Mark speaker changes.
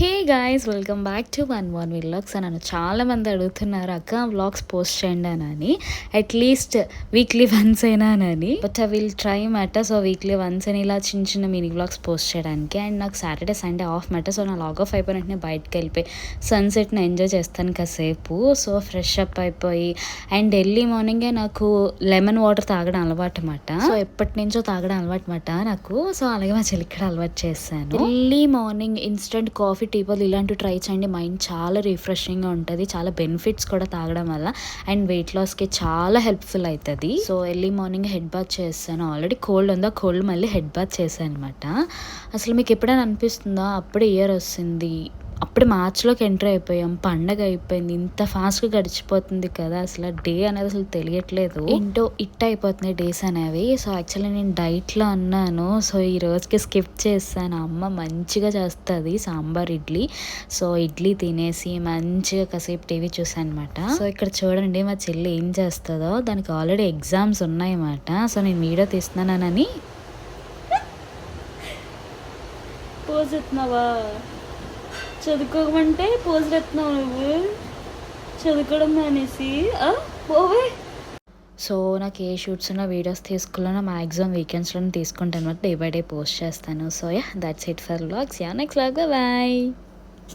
Speaker 1: Hey guys, welcome back to one one vlogs. నన్ను చాలామంది అడుగుతున్నారు అక్క వ్లాగ్స్ పోస్ట్ చేయండి అని, అట్లీస్ట్ వీక్లీ వన్స్ అయినా అని. But I will try matter. So weekly once అని ఇలా చిన్న చిన్న మినీ వ్లాగ్స్ పోస్ట్ చేయడానికి. అండ్ నాకు Saturday Sunday off matter. So నా లాగ్ ఆఫ్ అయిపోయిన వెంటనే బయటకు వెళ్ళిపోయి సన్సెట్ని ఎంజాయ్ చేస్తాను కాసేపు. సో ఫ్రెష్ అప్ అయిపోయి అండ్ ఎర్లీ మార్నింగే నాకు లెమన్ వాటర్ తాగడం అలవాటు అన్నమాట. సో ఎప్పటి నుంచో తాగడం అలవాటు అన్నమాట నాకు. సో అలాగే మా చెల్లికి కూడా అలవాటు చేశాను. Early morning instant coffee, tea పొడి ఇలాంటివి ట్రై చేయండి. మైండ్ చాలా రిఫ్రెషింగ్గా ఉంటుంది. చాలా బెనిఫిట్స్ కూడా తాగడం వల్ల. అండ్ వెయిట్ లాస్కి చాలా హెల్ప్ఫుల్ అవుతుంది. So early morning head bath చేస్తాను. ఆల్రెడీ కోల్డ్ ఉందా, కోల్డ్ మళ్ళీ హెడ్ బాత్ చేశాను అనమాట. అసలు మీకు ఎప్పుడైనా అనిపిస్తుందా అప్పుడే ఇయర్ వస్తుంది, అప్పుడు మార్చిలోకి ఎంటర్ అయిపోయాం, పండగ అయిపోయింది, ఇంత ఫాస్ట్గా గడిచిపోతుంది కదా, అసలు డే అనేది అసలు తెలియట్లేదు, ఏంటో ఇట్ అయిపోతున్నాయి డేస్ అనేవి. సో యాక్చువల్లీ నేను డైట్లో ఉన్నాను. సో ఈ రోజుకి స్కిప్ చేస్తాను. అమ్మ మంచిగా చేస్తుంది సాంబార్ ఇడ్లీ. సో ఇడ్లీ తినేసి మంచిగా కాసేపు టీవీ చూసాను అనమాట. సో ఇక్కడ చూడండి మా చెల్లి ఏం చేస్తుందో. దానికి ఆల్రెడీ ఎగ్జామ్స్ ఉన్నాయన్నమాట. సో నేను వీడియో తీస్తున్నానని పోజ్ ఎత్తున్నావా, చదువుకోమంటే పోజులు ఎత్తున్నావు నువ్వు, చదువుకోవడం అనేసి పోవే. సో నాకు ఏ షూట్స్ ఉన్న వీడియోస్ తీసుకున్నా మ్యాక్సిమం వీకెండ్స్లో తీసుకుంటాను అనమాట. డే బై డే పోస్ట్ చేస్తాను. So yeah, that's it for vlogs. Yeah, next vlog, bye.